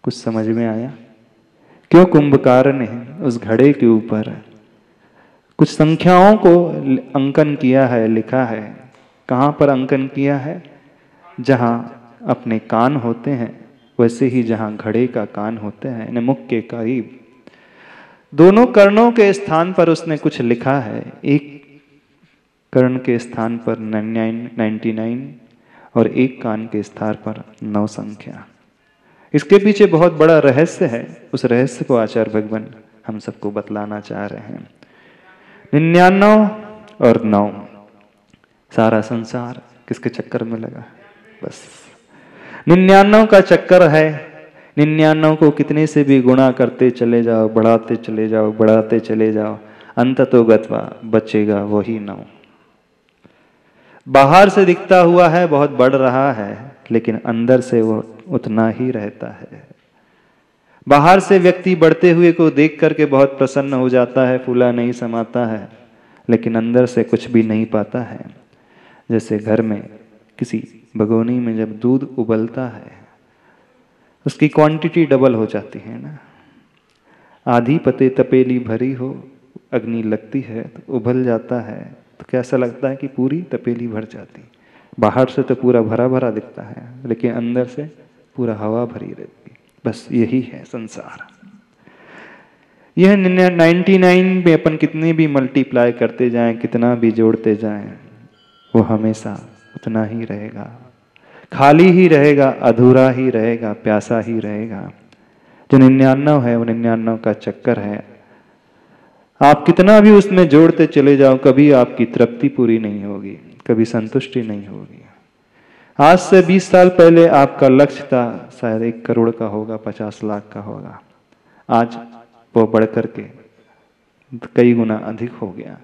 कुछ समझ में आया? क्यों कुंभकार ने उस घड़े के ऊपर कुछ संख्याओं को अंकन किया है, लिखा है? कहाँ पर अंकन किया है? जहाँ अपने कान होते हैं वैसे ही जहाँ घड़े का कान होते हैं, यानी मुख के करीब दोनों कर्णों के स्थान पर उसने कुछ लिखा है। एक कर्ण के स्थान पर 99 और एक कान के स्थान पर 9 संख्या। इसके पीछे बहुत बड़ा रहस्य है। उस रहस्य को आचार्य भगवान हम सबको बतलाना चाह रहे हैं। 99 और 9, सारा संसार किसके चक्कर में लगा? बस 99 का चक्कर है। 99 को कितने से भी गुणा करते चले जाओ, बढ़ाते चले जाओ, बढ़ाते चले जाओ, अंततो गत्वा बचेगा वही 9। बाहर से दिखता हुआ है बहुत बढ़ रहा है, लेकिन अंदर से वो उतना ही रहता है। बाहर से व्यक्ति बढ़ते हुए को देख करके बहुत प्रसन्न हो जाता है, फूला नहीं समाता है, लेकिन अंदर से कुछ भी नहीं पाता है। जैसे घर में किसी भगोनी में जब दूध उबलता है, उसकी क्वांटिटी डबल हो जाती है ना। आधी पते तपेली भरी हो, अग्नि लगती है तो उबल जाता है, तो कैसा लगता है कि पूरी तपेली भर जाती। बाहर से तो पूरा भरा भरा दिखता है, लेकिन अंदर से पूरा हवा भरी रहती। बस यही है संसार। यह 99 में अपन कितने भी मल्टीप्लाई करते जाएं, कितना भी जोड़ते जाएं, वो हमेशा उतना ही रहेगा, खाली ही रहेगा, अधूरा ही रहेगा, प्यासा ही रहेगा। जो 99 है वो 99 का चक्कर है। आप कितना भी उसमें जोड़ते चले जाओ, कभी आपकी तृप्ति पूरी नहीं होगी, कभी संतुष्टि नहीं होगी। आज से 20 साल पहले आपका लक्ष्य था शायद 1 करोड़ का होगा, 50 लाख का होगा। आज वो बढ़ करके कई गुना अधिक हो गया।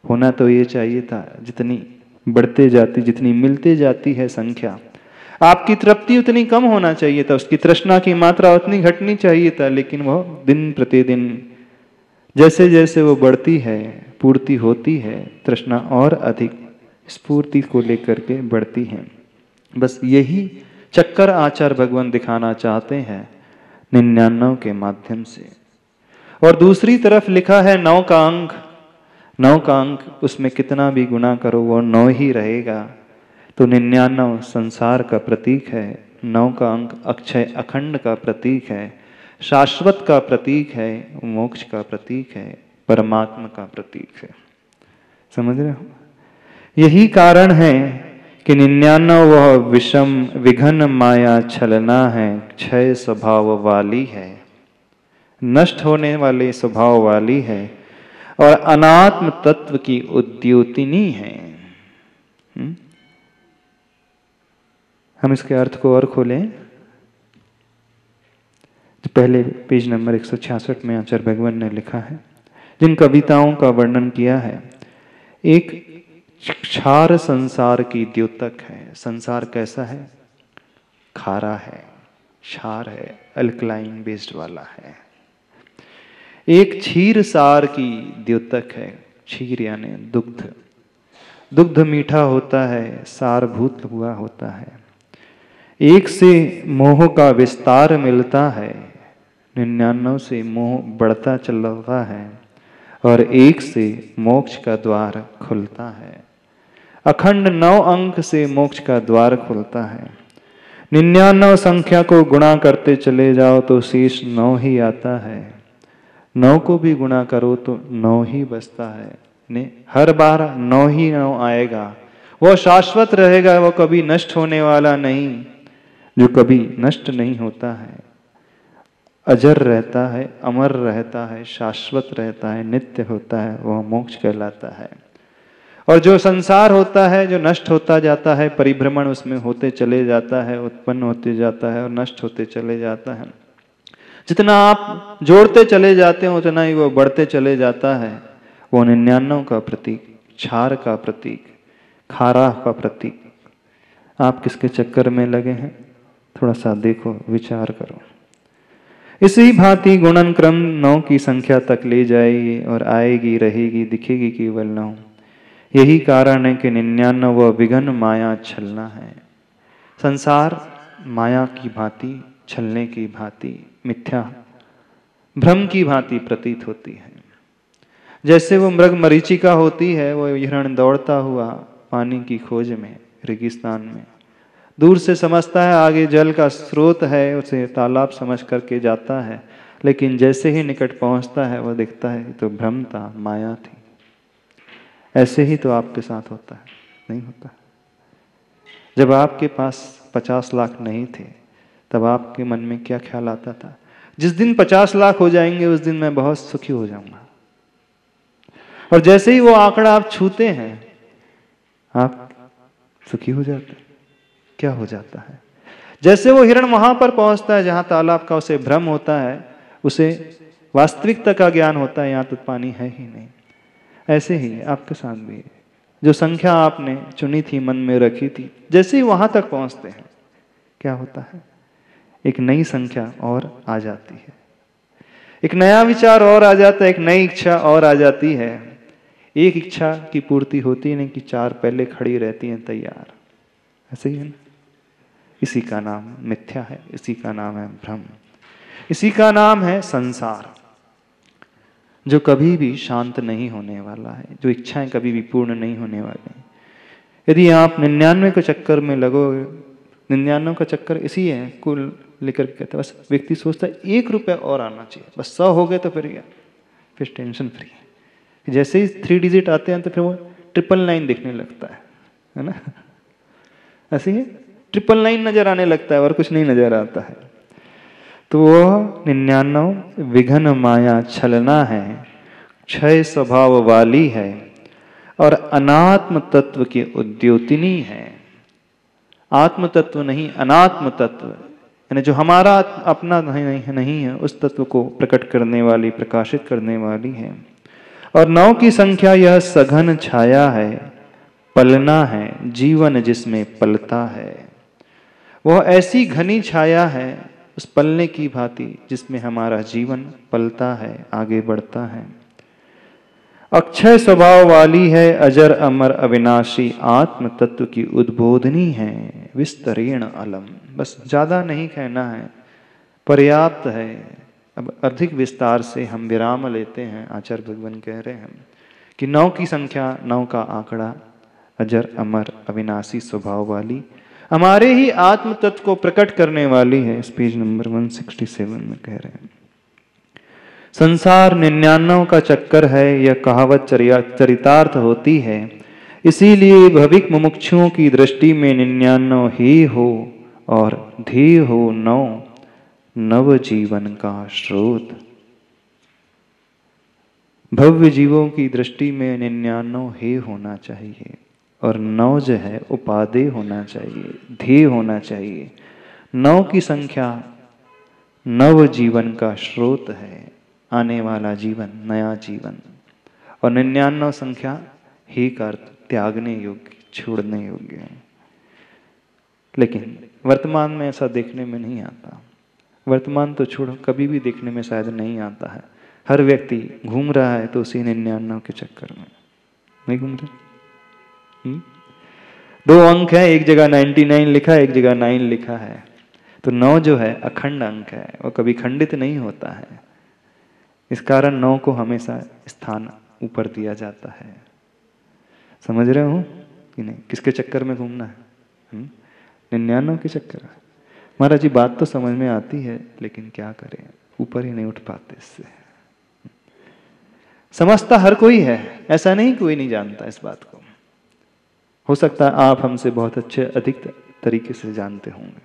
होना तो ये चाहिए था, जितनी बढ़ते जाती, जितनी मिलते जाती है संख्या, आपकी तृप्ति उतनी कम होना चाहिए था, उसकी तृष्णा की मात्रा उतनी घटनी चाहिए था। लेकिन वो दिन प्रतिदिन जैसे जैसे वो बढ़ती है, पूर्ति होती है, तृष्णा और अधिक स्फूर्ति को लेकर के बढ़ती है। बस यही चक्कर आचार्य भगवान दिखाना चाहते हैं 99 के माध्यम से। और दूसरी तरफ लिखा है 9 का अंक। 9 का अंक, उसमें कितना भी गुना करो वो 9 ही रहेगा। तो 99 संसार का प्रतीक है, 9 का अंक अक्षय अखंड का प्रतीक है, शाश्वत का प्रतीक है, मोक्ष का प्रतीक है, परमात्मा का प्रतीक है। समझ रहे हो? यही कारण है कि 99 वह विषम विघन माया छलना है, क्षय स्वभाव वाली है, नष्ट होने वाले स्वभाव वाली है और अनात्म तत्व की उद्योतिनी है। हम इसके अर्थ को और खोलें। पहले पेज नंबर 166 में आचार्य भगवान ने लिखा है, जिन कविताओं का वर्णन किया है, एक क्षार संसार की द्योतक है। संसार कैसा है? खारा है, क्षार है, अल्कलाइन बेस्ड वाला है। एक क्षीर सार की द्योतक है। क्षीर यानी दुग्ध। दुग्ध मीठा होता है, सारभूत हुआ होता है। एक से मोह का विस्तार मिलता है, 99 से मोह बढ़ता चल रहा है, और एक से मोक्ष का द्वार खुलता है। अखंड 9 अंक से मोक्ष का द्वार खुलता है। 99 संख्या को गुणा करते चले जाओ तो शेष 9 ही आता है। 9 को भी गुणा करो तो 9 ही बचता है। ने हर बार 9 ही 9 आएगा। वो शाश्वत रहेगा, वो कभी नष्ट होने वाला नहीं। जो कभी नष्ट नहीं होता है, अजर रहता है, अमर रहता है, शाश्वत रहता है, नित्य होता है, वह मोक्ष कहलाता है। और जो संसार होता है, जो नष्ट होता जाता है, परिभ्रमण उसमें होते चले जाता है, उत्पन्न होते जाता है और नष्ट होते चले जाता है। जितना आप जोड़ते चले जाते हैं उतना ही वो बढ़ते चले जाता है। वो 99 का प्रतीक, क्षार का प्रतीक, खारा का प्रतीक। आप किसके चक्कर में लगे हैं? थोड़ा सा देखो, विचार करो। इसी भांति गुणन क्रम 9 की संख्या तक ले जाएगी और आएगी, रहेगी, दिखेगी केवल 9। यही कारण है कि 99 वह विघन माया छलना है। संसार माया की भांति छलने की भांति, मिथ्या भ्रम की भांति प्रतीत होती है। जैसे वो मृग मरीचिका होती है, वो हिरण दौड़ता हुआ पानी की खोज में रेगिस्तान में, दूर से समझता है आगे जल का स्रोत है, उसे तालाब समझ करके जाता है, लेकिन जैसे ही निकट पहुंचता है वह देखता है तो भ्रम था, माया थी। ऐसे ही तो आपके साथ होता है, नहीं होता? जब आपके पास 50 लाख नहीं थे तब आपके मन में क्या ख्याल आता था? जिस दिन 50 लाख हो जाएंगे उस दिन मैं बहुत सुखी हो जाऊंगा। और जैसे ही वो आंकड़ा आप छूते हैं आप सुखी हो जाते हैं। क्या हो जाता है? जैसे वो हिरण वहां पर पहुंचता है जहां तालाब का उसे भ्रम होता है, उसे वास्तविकता का ज्ञान होता है, यहां तो पानी है ही नहीं। ऐसे ही आपके साथ भी जो संख्या आपने चुनी थी, मन में रखी थी, जैसे ही वहां तक पहुंचते हैं क्या होता है? एक नई संख्या और आ जाती है, एक नया विचार और आ जाता है, एक नई इच्छा और आ जाती है। एक इच्छा की पूर्ति होती नहीं कि 4 पहले खड़ी रहती हैं तैयार। ऐसे ही है ना? इसी का नाम मिथ्या है, इसी का नाम है भ्रम, इसी का नाम है संसार, जो कभी भी शांत नहीं होने वाला है, जो इच्छाएं कभी भी पूर्ण नहीं होने वाली हैं। यदि आप 99 के चक्कर में लगोगे, 99 का चक्कर इसी है, कुल लेकर के कहते हैं, बस व्यक्ति सोचता है 1 रुपया और आना चाहिए, बस 100 हो गए तो फिर क्या, फिर टेंशन फ्री है। जैसे ही 3 डिजिट आते हैं तो फिर वो 999 दिखने लगता है ना? ऐसे ही 999 नजर आने लगता है और कुछ नहीं नजर आता है। तो वो 99 विघन माया छलना है, क्षय स्वभाव वाली है और अनात्म तत्व की उद्योतिनी है। आत्म तत्व नहीं, अनात्म तत्व, यानी जो हमारा अपना नहीं है, उस तत्व को प्रकट करने वाली, प्रकाशित करने वाली है। और 9 की संख्या यह सघन छाया है, पलना है, जीवन जिसमें पलता है। वह ऐसी घनी छाया है उस पलने की भांति जिसमें हमारा जीवन पलता है, आगे बढ़ता है। अक्षय स्वभाव वाली है, अजर अमर अविनाशी, आत्म तत्व की उद्बोधनी है, विस्तरेण अलम। बस ज्यादा नहीं कहना है, पर्याप्त है। अब अधिक विस्तार से हम विराम लेते हैं। आचार्य भगवान कह रहे हैं कि 9 की संख्या, 9 का आंकड़ा, अजर अमर अविनाशी स्वभाव वाली, हमारे ही आत्म तत्व को प्रकट करने वाली है। इस पेज नंबर 167 में कह रहे हैं, संसार 99 का चक्कर है, यह कहावत चरितार्थ होती है। इसीलिए भविक मुमुक्षुओं की दृष्टि में 99 ही हो और ध्येय हो 9, नव जीवन का स्रोत। भव्य जीवों की दृष्टि में 99 ही होना चाहिए और 9 जो है उपादेय होना चाहिए, ध्येय होना चाहिए। 9 की संख्या नव जीवन का स्रोत है, आने वाला जीवन, नया जीवन। और 99 संख्या ही का अर्थ त्यागने योग्य, छोड़ने योग्य है। लेकिन वर्तमान में ऐसा देखने में नहीं आता। वर्तमान तो छोड़ो, कभी भी देखने में शायद नहीं आता है। हर व्यक्ति घूम रहा है तो उसी 99 के चक्कर में नहीं घूम रहे। 2 अंक है, एक जगह 99 लिखा है, एक जगह 9 लिखा है। तो 9 जो है अखंड अंक है, वो कभी खंडित नहीं होता है। इस कारण 9 को हमेशा स्थान ऊपर दिया जाता है। समझ रहे हो कि नहीं? किसके चक्कर में घूमना है? 99 के चक्कर में। महाराज जी बात तो समझ में आती है, लेकिन क्या करें, ऊपर ही नहीं उठ पाते इससे। समझता हर कोई है, ऐसा नहीं कोई नहीं जानता इस बात को। हो सकता है आप हमसे बहुत अच्छे, अधिक तरीके से जानते होंगे।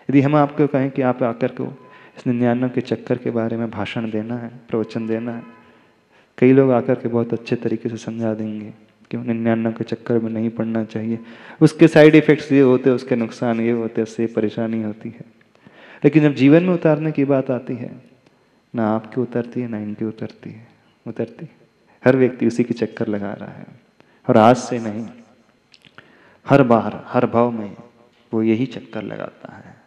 यदि हम आपको कहें कि आप आकर को इस 99 के चक्कर के बारे में भाषण देना है, प्रवचन देना है, कई लोग आकर के बहुत अच्छे तरीके से समझा देंगे कि 99 के चक्कर में नहीं पड़ना चाहिए, उसके साइड इफेक्ट्स ये होते हैं, उसके नुकसान ये होते हैं, उससे परेशानी होती है। लेकिन जब जीवन में उतारने की बात आती है, ना आपकी उतरती है ना इनकी उतरती है। उतरती हर व्यक्ति उसी की चक्कर लगा रहा है, और आज से नहीं, हर बार हर भाव में वो यही चक्कर लगाता है।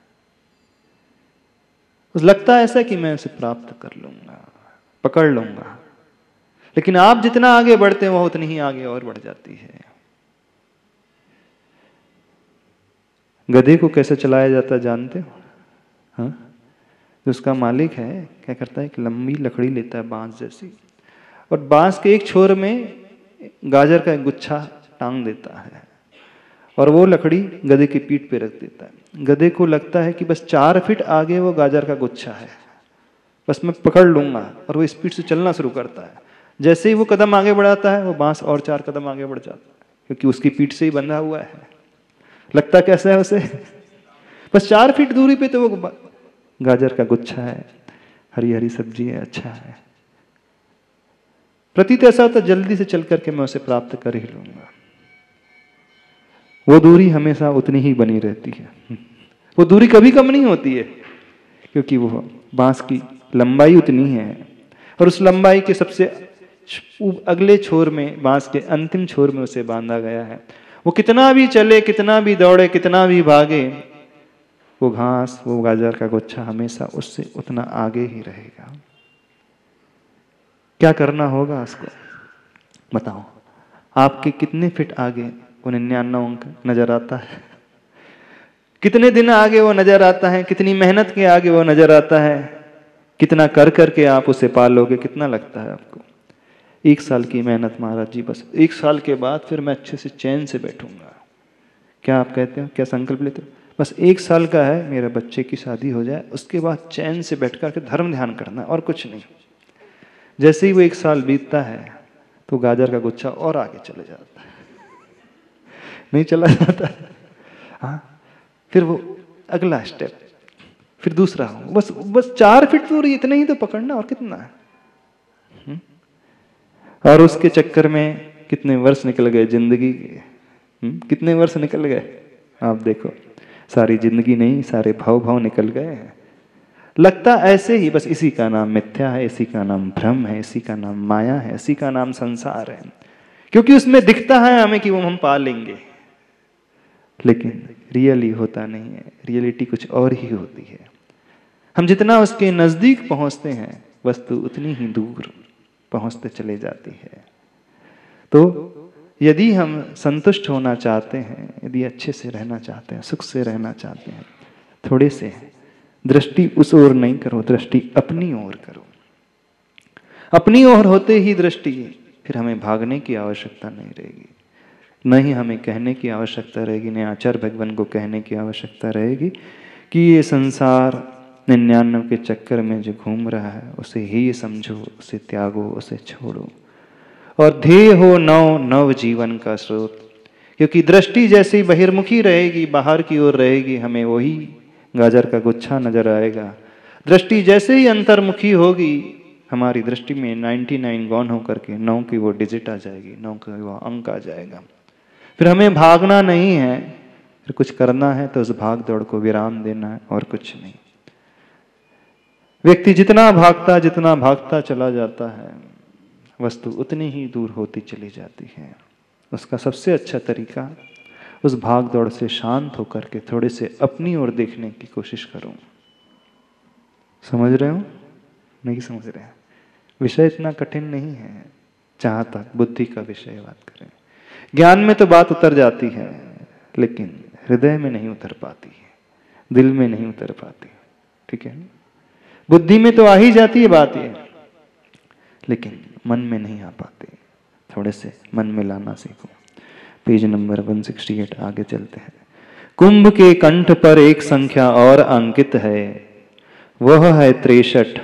लगता है ऐसा कि मैं उसे प्राप्त कर लूंगा, पकड़ लूंगा, लेकिन आप जितना आगे बढ़ते हो उतनी ही आगे और बढ़ जाती है। गधे को कैसे चलाया जाता जानते हो? हाँ, जो उसका मालिक है क्या करता है, एक लंबी लकड़ी लेता है बांस जैसी, और बांस के एक छोर में गाजर का एक गुच्छा टांग देता है, और वो लकड़ी गधे की पीठ पे रख देता है। गधे को लगता है कि बस 4 फीट आगे वो गाजर का गुच्छा है, बस मैं पकड़ लूंगा, और वो स्पीड से चलना शुरू करता है। जैसे ही वो कदम आगे बढ़ाता है, वो बांस और 4 कदम आगे बढ़ जाता है, क्योंकि उसकी पीठ से ही बंधा हुआ है। लगता कैसा है उसे, बस 4 फीट दूरी पे तो वो गाजर का गुच्छा है, हरी हरी सब्जी है, अच्छा है। प्रतीत ऐसा होता जल्दी से चल करके मैं उसे प्राप्त कर ही लूंगा। वो दूरी हमेशा उतनी ही बनी रहती है, वो दूरी कभी कम नहीं होती है, क्योंकि वो बांस की लंबाई उतनी है, और उस लंबाई के सबसे अगले छोर में, बांस के अंतिम छोर में उसे बांधा गया है। वो कितना भी चले, कितना भी दौड़े, कितना भी भागे, वो घास, वो गाजर का गुच्छा हमेशा उससे उतना आगे ही रहेगा। क्या करना होगा उसको, बताओ। आपके कितने फीट आगे वो 99 अंक नजर आता है, कितने दिन आगे वो नजर आता है, कितनी मेहनत के आगे वो नजर आता है, कितना कर करके आप उसे पालोगे, कितना लगता है आपको? 1 साल की मेहनत महाराज जी, बस 1 साल के बाद फिर मैं अच्छे से चैन से बैठूंगा। क्या आप कहते हो, क्या संकल्प लेते हो? बस 1 साल का है, मेरे बच्चे की शादी हो जाए, उसके बाद चैन से बैठ करके धर्म ध्यान करना, और कुछ नहीं। जैसे ही वो 1 साल बीतता है तो गाजर का गुच्छा और आगे चले जाता है, नहीं चला जाता। हाँ, फिर वो अगला स्टेप, फिर दूसरा, बस 4 फीट दूरी, इतने ही तो पकड़ना, और कितना है। और उसके चक्कर में कितने वर्ष निकल गए जिंदगी के, कितने वर्ष निकल गए आप देखो। सारी जिंदगी नहीं, सारे भाव निकल गए। लगता ऐसे ही, बस इसी का नाम मिथ्या है, इसी का नाम भ्रम है, इसी का नाम माया है, इसी का नाम संसार है, क्योंकि उसमें दिखता है हमें कि वो हम पा लेंगे, लेकिन रियली होता नहीं है। रियलिटी कुछ और ही होती है। हम जितना उसके नजदीक पहुंचते हैं, वस्तु उतनी ही दूर पहुंचते चले जाती है। तो यदि हम संतुष्ट होना चाहते हैं, यदि अच्छे से रहना चाहते हैं, सुख से रहना चाहते हैं, थोड़े से दृष्टि उस ओर नहीं करो, दृष्टि अपनी ओर करो। अपनी ओर होते ही दृष्टि, फिर हमें भागने की आवश्यकता नहीं रहेगी, न ही हमें कहने की आवश्यकता रहेगी, न आचार्य भगवान को कहने की आवश्यकता रहेगी कि ये संसार 99 के चक्कर में जो घूम रहा है, उसे ही समझो, उसे त्यागो, उसे छोड़ो, और ध्येय हो नव नव जीवन का स्रोत। क्योंकि दृष्टि जैसे ही बहिर्मुखी रहेगी, बाहर की ओर रहेगी, हमें वही गाजर का गुच्छा नजर आएगा। दृष्टि जैसे ही अंतर्मुखी होगी, हमारी दृष्टि में 99 गौन होकर के 9 की वो डिजिट आ जाएगी, 9 का वो अंक आ जाएगा। फिर हमें भागना नहीं है, फिर कुछ करना है तो उस भाग दौड़ को विराम देना है, और कुछ नहीं। व्यक्ति जितना भागता चला जाता है, वस्तु उतनी ही दूर होती चली जाती है। उसका सबसे अच्छा तरीका, उस भाग दौड़ से शांत होकर के थोड़े से अपनी ओर देखने की कोशिश करो। समझ रहे हो? नहीं समझ रहे? विषय इतना कठिन नहीं है, जहां तक बुद्धि का विषय बात करें। ज्ञान में तो बात उतर जाती है, लेकिन हृदय में नहीं उतर पाती है, दिल में नहीं उतर पाती। ठीक है, बुद्धि में तो आ ही जाती है बात ये, लेकिन मन में नहीं आ पाती। थोड़े से मन में लाना सीखो। पेज नंबर 168 आगे चलते हैं। कुंभ के कंठ पर एक संख्या और अंकित है, वह है 63,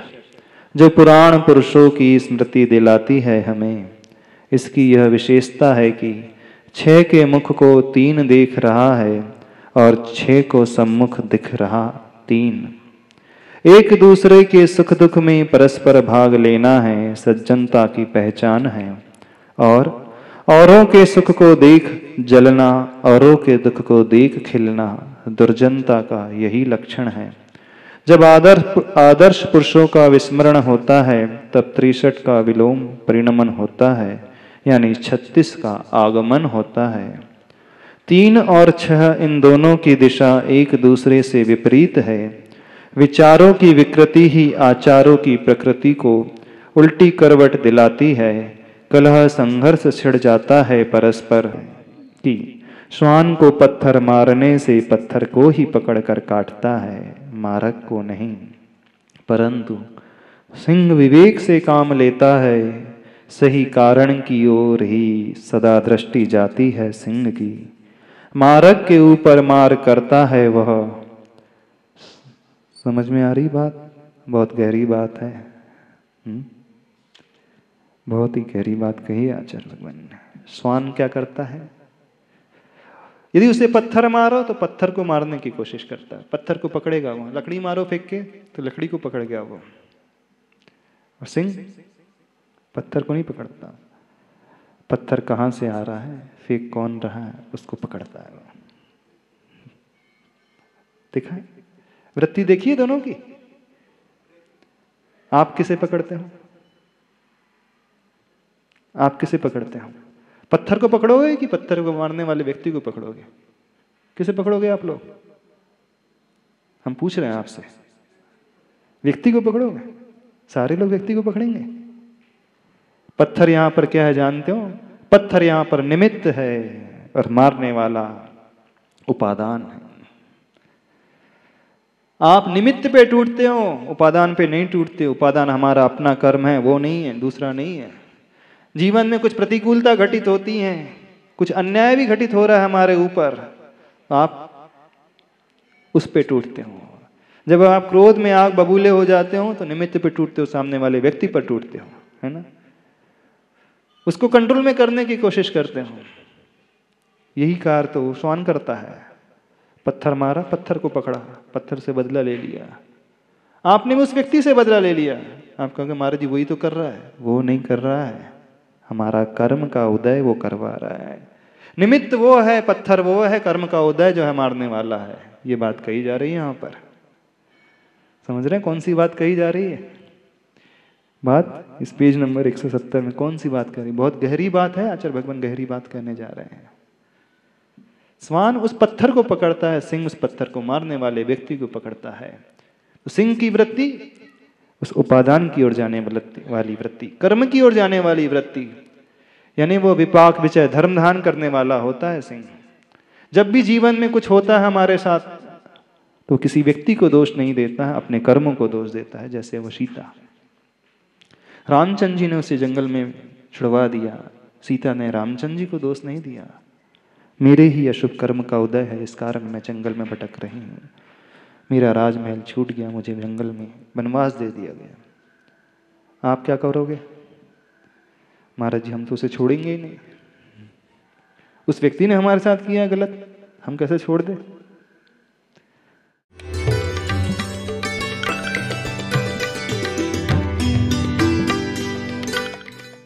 जो पुराण पुरुषों की स्मृति दिलाती है हमें। इसकी यह विशेषता है कि 6 के मुख को 3 देख रहा है, और 6 को सम्मुख दिख रहा 3। एक दूसरे के सुख दुख में परस्पर भाग लेना है, सज्जनता की पहचान है। और औरों के सुख को देख जलना, औरों के दुख को देख खिलना दुर्जनता का यही लक्षण है। जब आदर्श पुरुषों का विस्मरण होता है, तब 63 का विलोम परिणमन होता है, यानी 36 का आगमन होता है। 3 और 6 इन दोनों की दिशा एक दूसरे से विपरीत है। विचारों की विकृति ही आचारों की प्रकृति को उल्टी करवट दिलाती है। कलह संघर्ष छिड़ जाता है परस्पर कि श्वान को पत्थर मारने से पत्थर को ही पकड़कर काटता है, मारक को नहीं। परंतु सिंह विवेक से काम लेता है, सही कारण की ओर ही सदा दृष्टि जाती है सिंह की। मारक के ऊपर मार करता है वह। समझ में आ रही बात? बहुत गहरी बात है। बहुत ही गहरी बात कही आचार्य भगवान ने। श्वान क्या करता है? यदि उसे पत्थर मारो तो पत्थर को मारने की कोशिश करता है, पत्थर को पकड़ेगा वो। लकड़ी मारो फेंक के तो लकड़ी को पकड़ गया वो। और सिंह पत्थर को नहीं पकड़ता, पत्थर कहाँ से आ रहा है, फेंक कौन रहा है, उसको पकड़ता है वो। देखा है वृत्ति? देखिए दोनों की। आप किसे पकड़ते हो? आप किसे पकड़ते हो? पत्थर को पकड़ोगे कि पत्थर को मारने वाले व्यक्ति को पकड़ोगे? किसे पकड़ोगे आप लोग? हम पूछ रहे हैं आपसे। व्यक्ति को पकड़ोगे? सारे लोग व्यक्ति को पकड़ेंगे? पत्थर यहां पर क्या है जानते हो? पत्थर यहां पर निमित्त है और मारने वाला उपादान है। आप निमित्त पे टूटते हो, उपादान पे नहीं टूटते। उपादान हमारा अपना कर्म है, वो नहीं है, दूसरा नहीं है। जीवन में कुछ प्रतिकूलता घटित होती है, कुछ अन्याय भी घटित हो रहा है हमारे ऊपर, तो आप उस पे टूटते हो। जब आप क्रोध में आग बबूले हो जाते हो तो निमित्त पे टूटते हो, सामने वाले व्यक्ति पर टूटते हो, है ना? उसको कंट्रोल में करने की कोशिश करते हो। यही कार्य तो श्वान करता है। पत्थर मारा, पत्थर को पकड़ा, पत्थर से बदला ले लिया। आपने भी उस व्यक्ति से बदला ले लिया। आप कहोगे महाराज जी वही तो कर रहा है। वो नहीं कर रहा है, हमारा कर्म का उदय वो करवा रहा है। निमित्त वो है, पत्थर वो है, कर्म का उदय जो है मारने वाला है। ये बात कही जा रही है यहाँ पर। समझ रहे हैं कौन सी बात कही जा रही है? बात इस पेज नंबर 170 में कौन सी बात कर रही? बहुत गहरी बात है। आचार्य भगवान गहरी बात कहने जा रहे हैं। श्वान उस पत्थर को पकड़ता है, सिंह उस पत्थर को मारने वाले व्यक्ति को पकड़ता है। तो सिंह की वृत्ति उस उपादान की ओर जाने वाली वृत्ति, कर्म की ओर जाने वाली वृत्ति, यानी वो विपाक विचय धर्म धारण करने वाला होता है सिंह। जब भी जीवन में कुछ होता है हमारे साथ तो किसी व्यक्ति को दोष नहीं देता है, अपने कर्मों को दोष देता है। जैसे वो सीता, रामचंद्र जी ने उसे जंगल में छुड़वा दिया, सीता ने रामचंद्र जी को दोष नहीं दिया। मेरे ही अशुभ कर्म का उदय है, इस कारण मैं जंगल में भटक रही हूँ। मेरा राजमहल छूट गया, मुझे जंगल में वनवास दे दिया गया। आप क्या करोगे? महाराज जी हम तो उसे छोड़ेंगे ही नहीं। उस व्यक्ति ने हमारे साथ किया गलत, हम कैसे छोड़ दें?